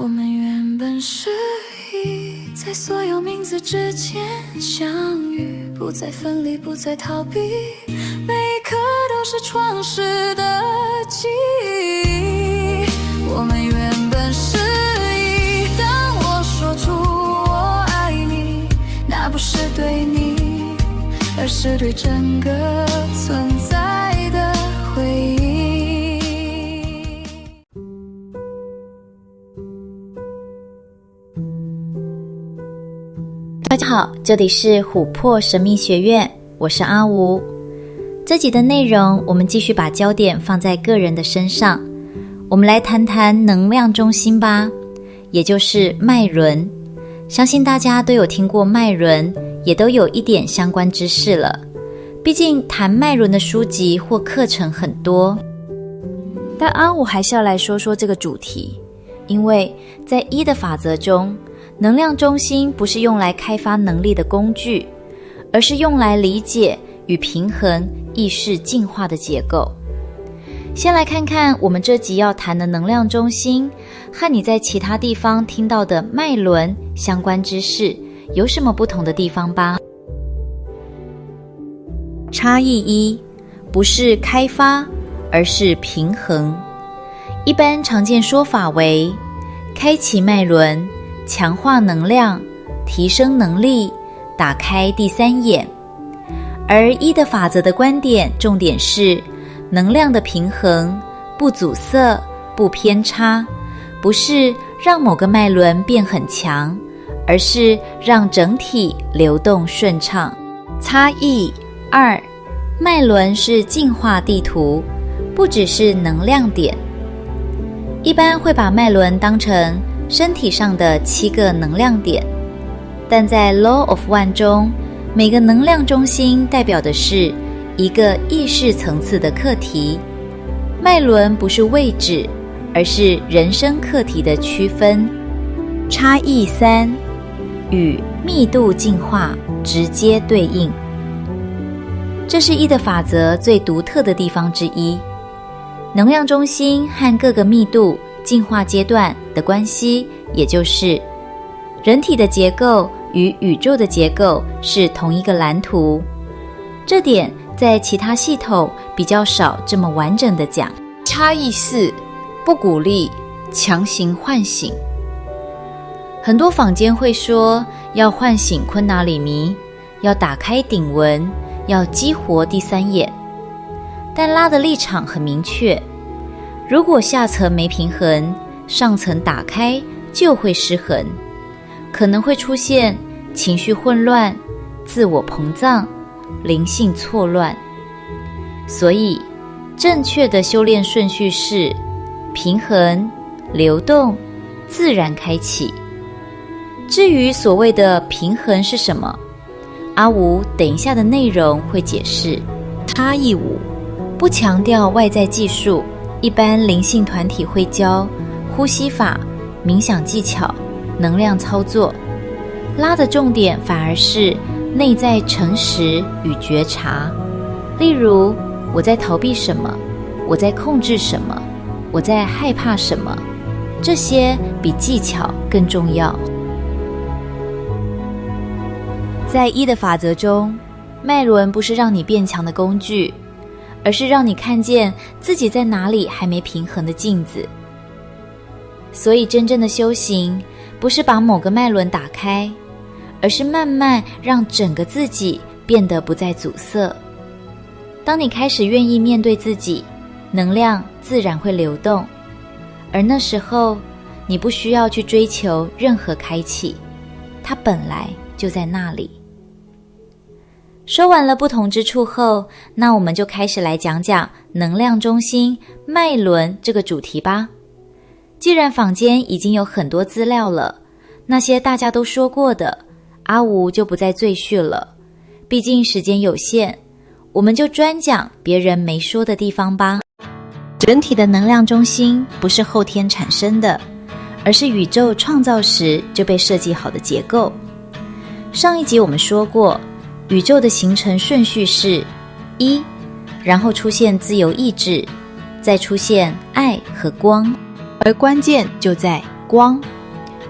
我们原本是一，在所有名字之间相遇，不再分离，不再逃避，每一刻都是创世的记忆。我们原本是一，当我说出我爱你，那不是对你，而是对整个存在的回忆。大家好，这里是琥珀神秘学院，我是阿吴。这集的内容，我们继续把焦点放在个人的身上，我们来谈谈能量中心吧，也就是脉轮。相信大家都有听过脉轮，也都有一点相关知识了。毕竟谈脉轮的书籍或课程很多，但阿吴还是要来说说这个主题，因为在一的法则中，能量中心不是用来开发能力的工具，而是用来理解与平衡意识进化的结构。先来看看我们这集要谈的能量中心和你在其他地方听到的脉轮相关知识有什么不同的地方吧。差异一，不是开发，而是平衡。一般常见说法为开启脉轮，强化能量，提升能力，打开第三眼。而一的法则的观点重点是能量的平衡，不阻塞，不偏差，不是让某个脉轮变很强，而是让整体流动顺畅。差异二，脉轮是进化地图，不只是能量点。一般会把脉轮当成身体上的7个能量点，但在 Law of One 中，每个能量中心代表的是一个意识层次的课题。脉轮不是位置，而是人生课题的区分。差异3，与密度进化直接对应。这是一的法则最独特的地方之一。能量中心和各个密度进化阶段的关系，也就是人体的结构与宇宙的结构是同一个蓝图。这点在其他系统比较少这么完整的讲。差异4，不鼓励，强行唤醒。很多坊间会说要唤醒昆达里尼，要打开顶轮，要激活第三眼，但拉的立场很明确，如果下层没平衡，上层打开就会失衡，可能会出现情绪混乱、自我膨胀、灵性错乱。所以正确的修炼顺序是平衡、流动、自然开启。至于所谓的平衡是什么，阿吴等一下的内容会解释。差异5，不强调外在技术，一般灵性团体会教呼吸法、冥想技巧、能量操作，拉的重点反而是内在诚实与觉察。例如，我在逃避什么，我在控制什么，我在害怕什么，这些比技巧更重要。在一的法则中，脉轮不是让你变强的工具，而是让你看见自己在哪里还没平衡的镜子。所以真正的修行不是把某个脉轮打开，而是慢慢让整个自己变得不再阻塞。当你开始愿意面对自己，能量自然会流动，而那时候你不需要去追求任何开启，它本来就在那里。说完了不同之处后，那我们就开始来讲讲能量中心脉轮这个主题吧。既然坊间已经有很多资料了，那些大家都说过的，阿吴就不再赘述了。毕竟时间有限，我们就专讲别人没说的地方吧。整体的能量中心不是后天产生的，而是宇宙创造时就被设计好的结构。上一集我们说过，宇宙的形成顺序是1，然后出现自由意志，再出现爱和光，而关键就在光，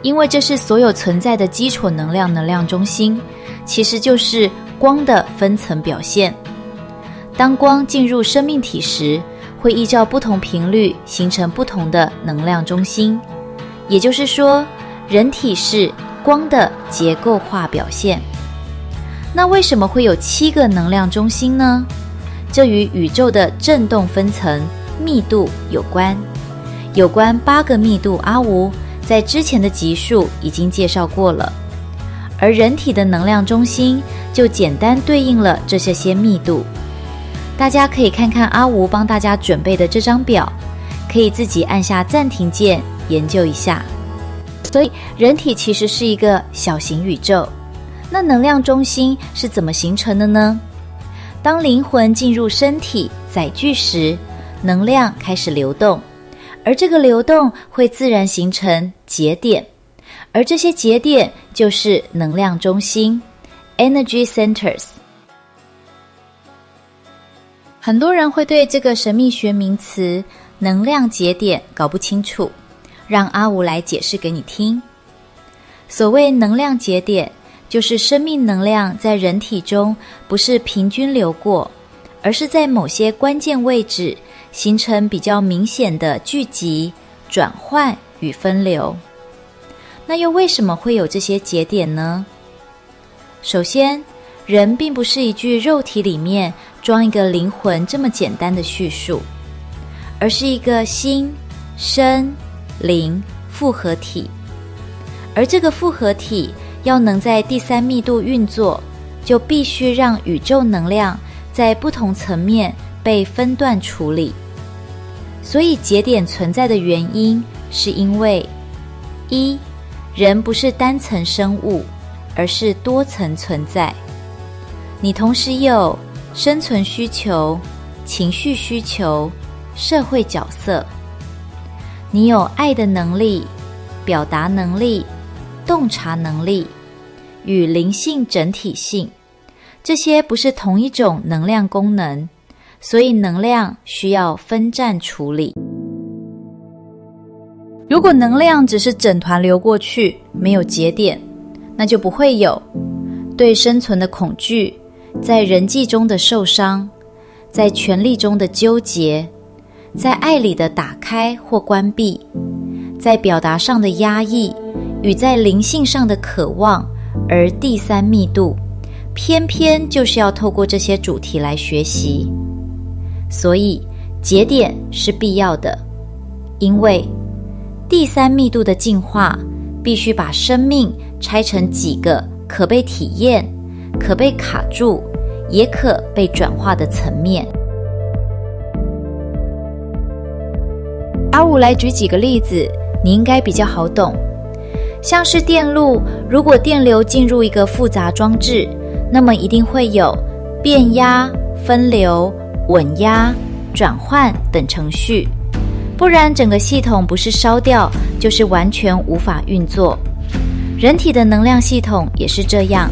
因为这是所有存在的基础能量中心，其实就是光的分层表现。当光进入生命体时，会依照不同频率形成不同的能量中心，也就是说，人体是光的结构化表现。那为什么会有7个能量中心呢？这与宇宙的振动分层密度有关。有关8个密度，阿吴在之前的集数已经介绍过了，而人体的能量中心就简单对应了这些密度。大家可以看看阿吴帮大家准备的这张表，可以自己按下暂停键研究一下。所以人体其实是一个小型宇宙。那能量中心是怎么形成的呢？当灵魂进入身体载具时，能量开始流动，而这个流动会自然形成节点，而这些节点就是能量中心 Energy Centers。 很多人会对这个神秘学名词能量节点搞不清楚，让阿吴来解释给你听。所谓能量节点，就是生命能量在人体中不是平均流过，而是在某些关键位置形成比较明显的聚集、转换与分流。那又为什么会有这些节点呢？首先，人并不是一具肉体里面装一个灵魂这么简单的叙述，而是一个心、身、灵复合体。而这个复合体要能在第3密度运作，就必须让宇宙能量在不同层面被分段处理。所以节点存在的原因是因为1，人不是单层生物，而是多层存在。你同时有生存需求、情绪需求、社会角色。你有爱的能力、表达能力、洞察能力与灵性整体性，这些不是同一种能量功能，所以能量需要分站处理。如果能量只是整团流过去，没有节点，那就不会有对生存的恐惧，在人际中的受伤，在权力中的纠结，在爱里的打开或关闭，在表达上的压抑与在灵性上的渴望。而第3密度偏偏就是要透过这些主题来学习，所以节点是必要的。因为第3密度的进化必须把生命拆成几个可被体验、可被卡住，也可被转化的层面。阿吴来举几个例子，你应该比较好懂。像是电路，如果电流进入一个复杂装置，那么一定会有变压、分流、稳压、转换等程序，不然整个系统不是烧掉，就是完全无法运作。人体的能量系统也是这样，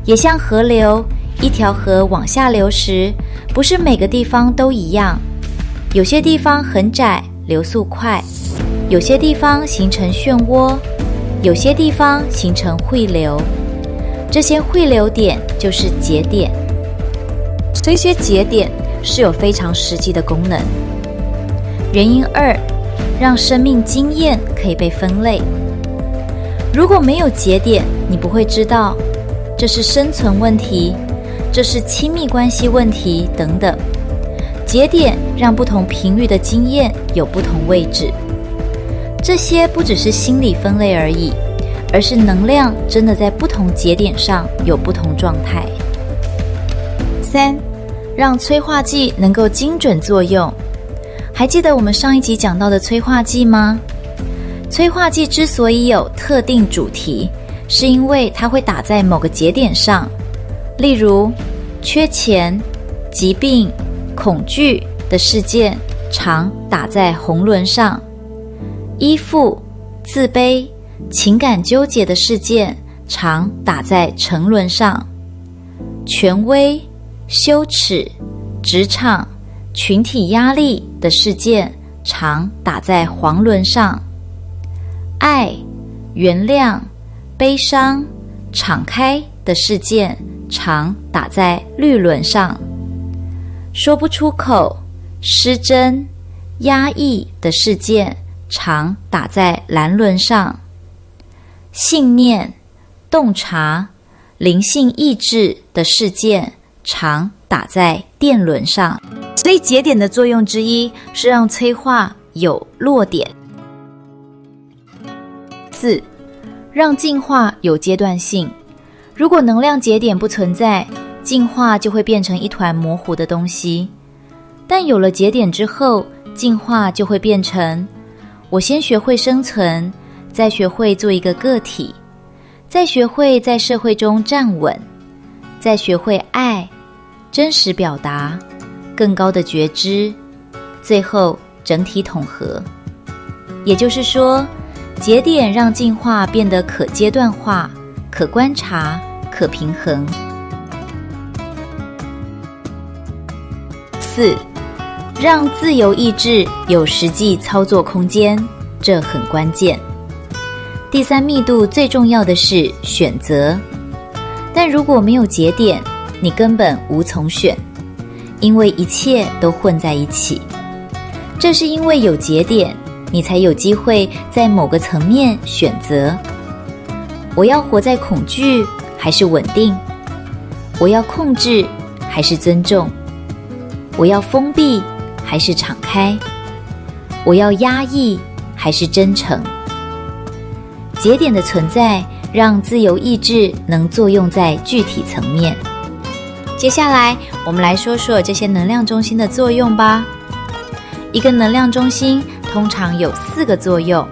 也像河流，一条河往下流时，不是每个地方都一样，有些地方很窄，流速快，有些地方形成漩涡，有些地方形成汇流，这些汇流点就是节点。这些节点是有非常实际的功能。原因2，让生命经验可以被分类。如果没有节点，你不会知道这是生存问题，这是亲密关系问题等等。节点让不同频率的经验有不同位置。这些不只是心理分类而已，而是能量真的在不同节点上有不同状态。3，让催化剂能够精准作用。还记得我们上一集讲到的催化剂吗？催化剂之所以有特定主题，是因为它会打在某个节点上，例如缺钱、疾病、恐惧的事件常打在红轮上，依附、自卑、情感纠结的事件常打在橙轮上，权威、羞耻、职场、群体压力的事件常打在黄轮上，爱、原谅、悲伤、敞开的事件常打在绿轮上，说不出口、失真、压抑的事件常打在蓝轮上，信念、洞察、灵性意志的事件常打在电轮上。所以节点的作用之一是让催化有落点。4. 让进化有阶段性。如果能量节点不存在，进化就会变成一团模糊的东西。但有了节点之后，进化就会变成我先学会生存，再学会做一个个体，再学会在社会中站稳，再学会爱、真实表达、更高的觉知，最后整体统合。也就是说，节点让进化变得可阶段化、可观察、可平衡。4. 让自由意志有实际操作空间，这很关键。第3密度最重要的是选择，但如果没有节点，你根本无从选，因为一切都混在一起。这是因为有节点，你才有机会在某个层面选择：我要活在恐惧还是稳定？我要控制还是尊重？我要封闭还是敞开？我要压抑还是真诚？节点的存在让自由意志能作用在具体层面。接下来我们来说说这些能量中心的作用吧。一个能量中心通常有4个作用。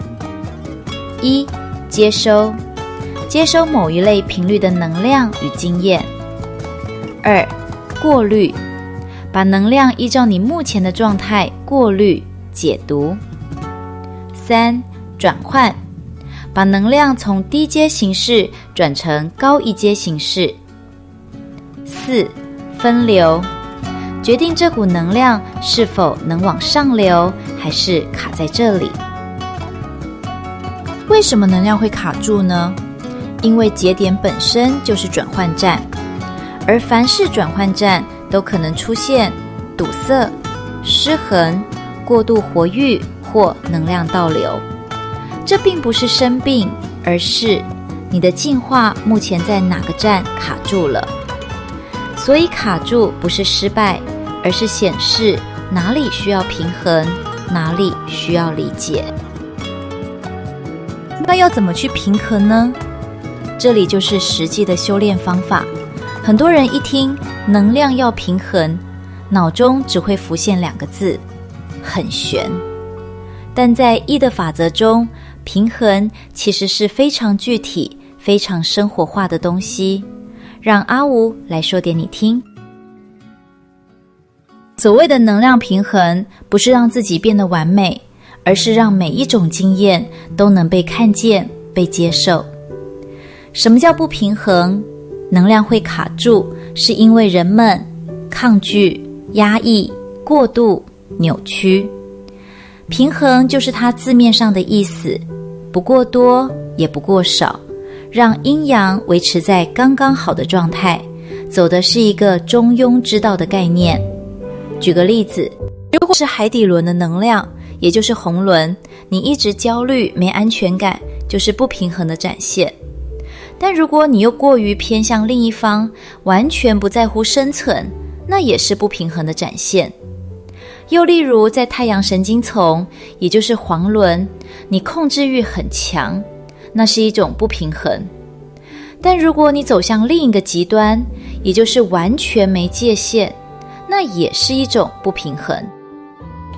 1. 接收某一类频率的能量与经验。2. 过滤，把能量依照你目前的状态过滤、解读。3. 转换，把能量从低阶形式转成高一阶形式。4. 分流，决定这股能量是否能往上流，还是卡在这里。为什么能量会卡住呢？因为节点本身就是转换站，而凡是转换站都可能出现堵塞、失衡、过度活跃或能量倒流。这并不是生病，而是你的进化目前在哪个站卡住了。所以卡住不是失败，而是显示哪里需要平衡，哪里需要理解。那要怎么去平衡呢？这里就是实际的修炼方法。很多人一听能量要平衡，脑中只会浮现2个字：很玄。但在1的法则中，平衡其实是非常具体、非常生活化的东西。让阿吴来说点你听。所谓的能量平衡，不是让自己变得完美，而是让每一种经验都能被看见、被接受。什么叫不平衡？能量会卡住，是因为人们抗拒、压抑、过度、扭曲。平衡就是它字面上的意思，不过多也不过少，让阴阳维持在刚刚好的状态，走的是一个中庸之道的概念。举个例子，如果是海底轮的能量，也就是红轮，你一直焦虑、没安全感，就是不平衡的展现。但如果你又过于偏向另一方，完全不在乎生存，那也是不平衡的展现。又例如在太阳神经丛，也就是黄轮，你控制欲很强，那是一种不平衡。但如果你走向另一个极端，也就是完全没界限，那也是一种不平衡。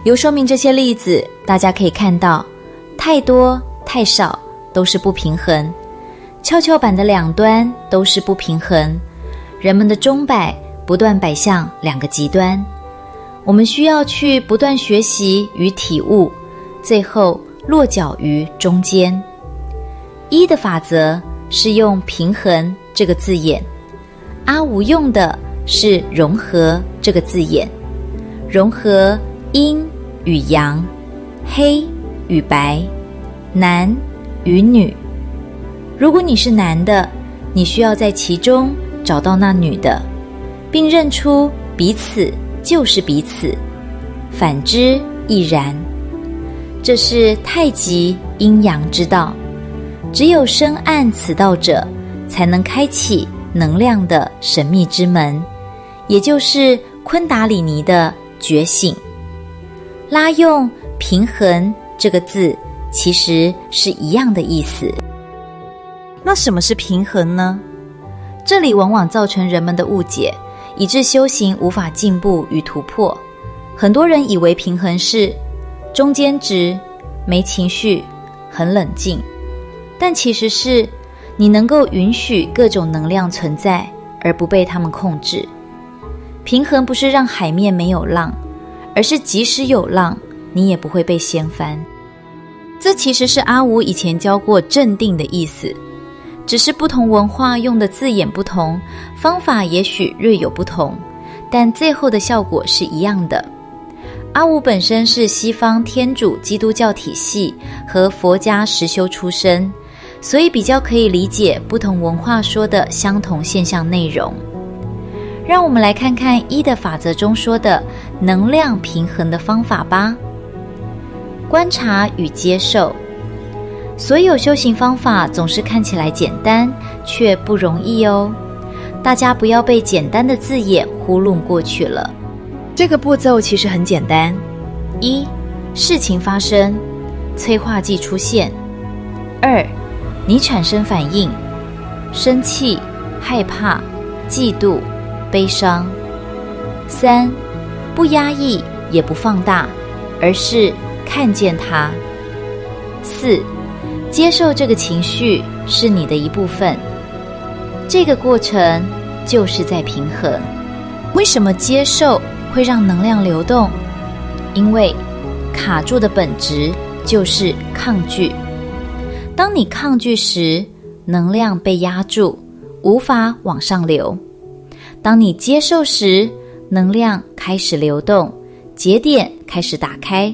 由说明这些例子，大家可以看到，太多太少都是不平衡，跷跷板的2端都是不平衡，人们的钟摆不断摆向2个极端。我们需要去不断学习与体悟，最后落脚于中间。1的法则是用平衡这个字眼，阿吴用的是融合这个字眼，融合阴与阳，黑与白，南与女。如果你是男的，你需要在其中找到那女的，并认出彼此就是彼此，反之亦然。这是太极阴阳之道，只有深谙此道者，才能开启能量的神秘之门，也就是昆达里尼的觉醒。拉用平衡这个字其实是一样的意思。那什么是平衡呢？这里往往造成人们的误解，以致修行无法进步与突破。很多人以为平衡是中间值，没情绪，很冷静，但其实是你能够允许各种能量存在，而不被它们控制。平衡不是让海面没有浪，而是即使有浪，你也不会被掀翻。这其实是阿吴以前教过镇定的意思，只是不同文化用的字眼不同，方法也许略有不同，但最后的效果是一样的。阿吴本身是西方天主基督教体系和佛家实修出身，所以比较可以理解不同文化说的相同现象内容。让我们来看看一的法则中说的能量平衡的方法吧。观察与接受。所有修行方法总是看起来简单，却不容易哦。大家不要被简单的字眼糊弄过去了。这个步骤其实很简单：一、事情发生，催化剂出现；二、你产生反应，生气、害怕、嫉妒、悲伤；三、不压抑也不放大，而是看见它；四、接受这个情绪是你的一部分。这个过程就是在平衡。为什么接受会让能量流动？因为卡住的本质就是抗拒。当你抗拒时，能量被压住，无法往上流。当你接受时，能量开始流动，节点开始打开。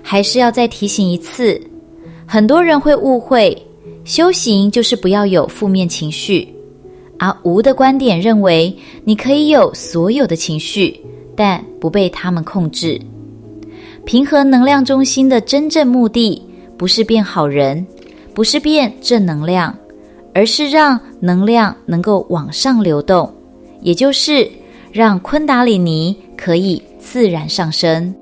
还是要再提醒一次，很多人会误会，修行就是不要有负面情绪。而吴的观点认为，你可以有所有的情绪，但不被他们控制。平衡能量中心的真正目的，不是变好人，不是变正能量，而是让能量能够往上流动，也就是让昆达里尼可以自然上升。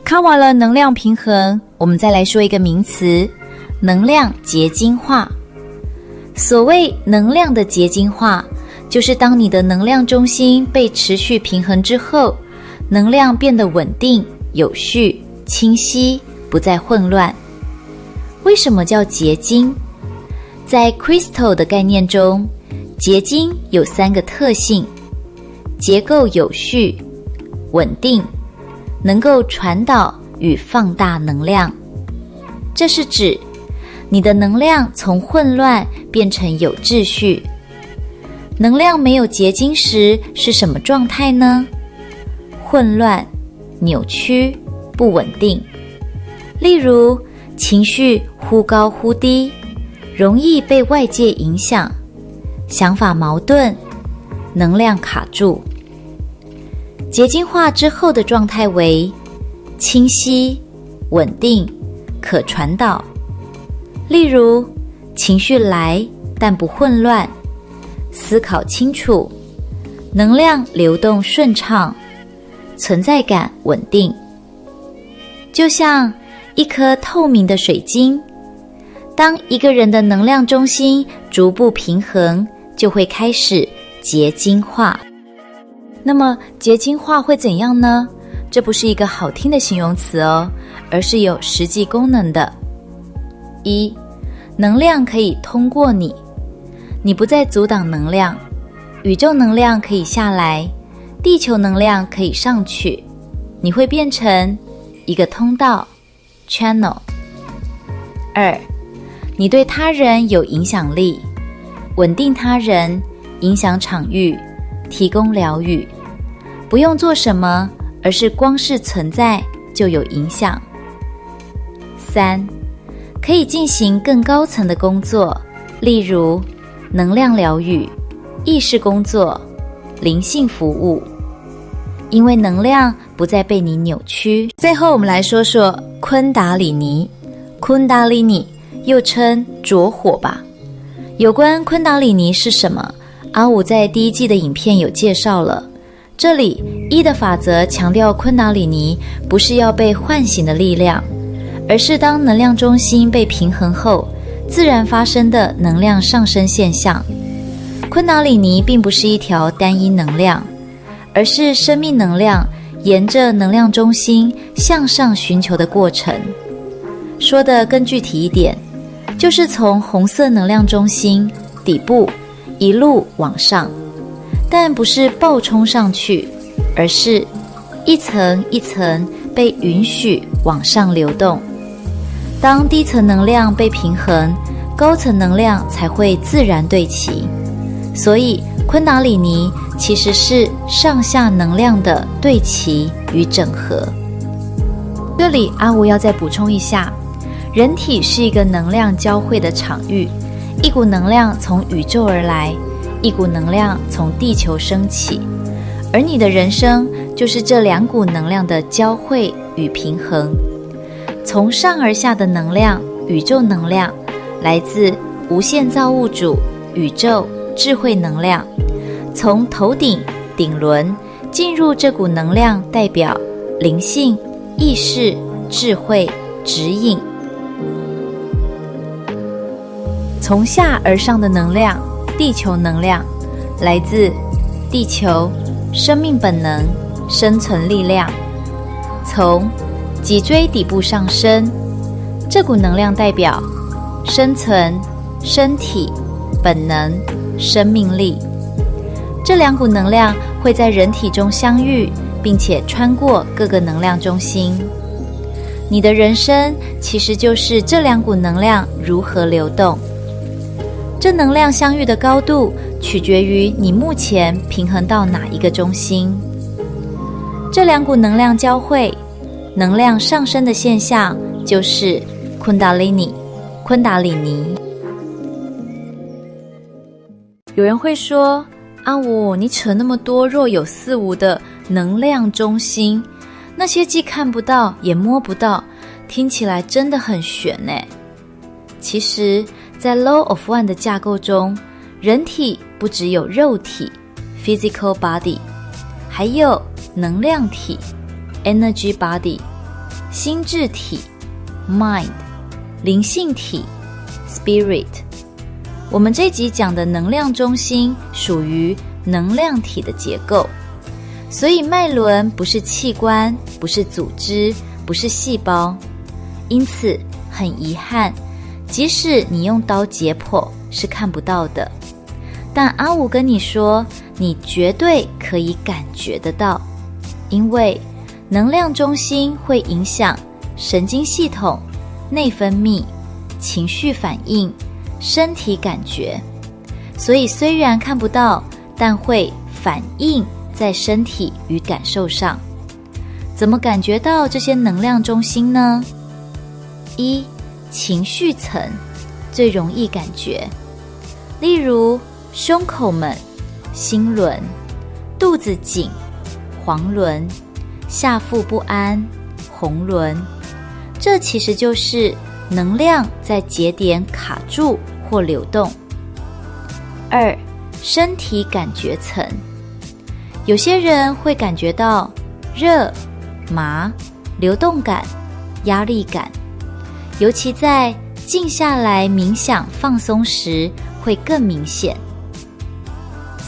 看完了能量平衡，我们再来说一个名词：能量结晶化。所谓能量的结晶化，就是当你的能量中心被持续平衡之后，能量变得稳定、有序、清晰，不再混乱。为什么叫结晶？在 Crystal 的概念中，结晶有3个特性：结构有序、稳定，能够传导与放大能量。这是指你的能量从混乱变成有秩序。能量没有结晶时是什么状态呢？混乱、扭曲、不稳定。例如，情绪忽高忽低，容易被外界影响，想法矛盾，能量卡住。结晶化之后的状态为清晰、稳定、可传导。例如，情绪来但不混乱，思考清楚，能量流动顺畅，存在感稳定。就像一颗透明的水晶，当一个人的能量中心逐步平衡，就会开始结晶化。那么结晶化会怎样呢？这不是一个好听的形容词哦，而是有实际功能的。一、能量可以通过你，你不再阻挡能量，宇宙能量可以下来，地球能量可以上去，你会变成一个通道 channel。 二、你对他人有影响力，稳定他人，影响场域，提供疗愈，不用做什么，而是光是存在就有影响。3，可以进行更高层的工作，例如能量疗愈、意识工作、灵性服务，因为能量不再被你扭曲。最后我们来说说昆达里尼，昆达里尼又称着火吧。有关昆达里尼是什么，阿武在第1季的影片有介绍了。这里1的法则强调昆达里尼不是要被唤醒的力量，而是当能量中心被平衡后自然发生的能量上升现象。昆达里尼并不是一条单一能量，而是生命能量沿着能量中心向上寻求的过程。说得更具体一点，就是从红色能量中心底部一路往上，但不是暴冲上去，而是一层一层被允许往上流动。当低层能量被平衡，高层能量才会自然对齐。所以昆达里尼其实是上下能量的对齐与整合。这里阿吴要再补充一下，人体是一个能量交汇的场域，一股能量从宇宙而来，一股能量从地球升起，而你的人生就是这2股能量的交汇与平衡。从上而下的能量，宇宙能量，来自无限造物主、宇宙、智慧能量，从头顶顶轮进入这股能量，代表灵性、意识、智慧、指引。从下而上的能量，地球能量，来自地球、生命本能、生存力量，从脊椎底部上升，这股能量代表生存、身体、本能、生命力。这2股能量会在人体中相遇，并且穿过各个能量中心。你的人生其实就是这2股能量如何流动。这能量相遇的高度取决于你目前平衡到哪一个中心。这2股能量交汇，能量上升的现象就是昆达里尼。昆达里尼。有人会说，阿武，你扯那么多若有似无的能量中心，那些既看不到也摸不到，听起来真的很玄呢。其实在 Law of One 的架构中，人体不只有肉体 Physical Body， 还有能量体 Energy Body， 心智体 Mind， 灵性体 Spirit。 我们这集讲的能量中心属于能量体的结构，所以脉轮不是器官，不是组织，不是细胞。因此很遗憾，即使你用刀解剖是看不到的，但阿武跟你说，你绝对可以感觉得到，因为能量中心会影响神经系统、内分泌、情绪反应、身体感觉，所以虽然看不到，但会反映在身体与感受上。怎么感觉到这些能量中心呢？1. 情绪层最容易感觉，例如胸口门、心轮，肚子紧、黄轮，下腹不安、红轮。这其实就是能量在节点卡住或流动。2. 身体感觉层，有些人会感觉到热、麻、流动感、压力感，尤其在静下来冥想放松时会更明显。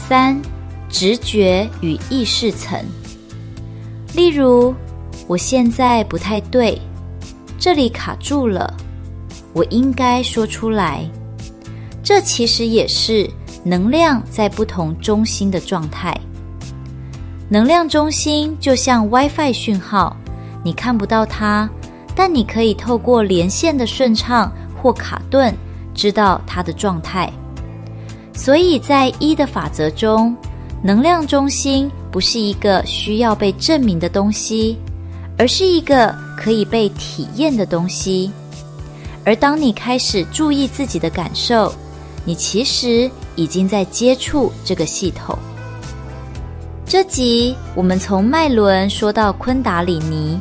3. 直觉与意识层，例如我现在不太对，这里卡住了，我应该说出来。这其实也是能量在不同中心的状态。能量中心就像 WiFi 讯号，你看不到它，但你可以透过连线的顺畅或卡顿知道它的状态。所以在1的法则中，能量中心不是一个需要被证明的东西，而是一个可以被体验的东西。而当你开始注意自己的感受，你其实已经在接触这个系统。这集我们从脉轮说到昆达里尼，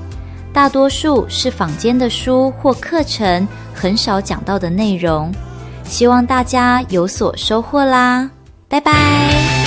大多数是坊间的书或课程很少讲到的内容，希望大家有所收获啦，拜拜。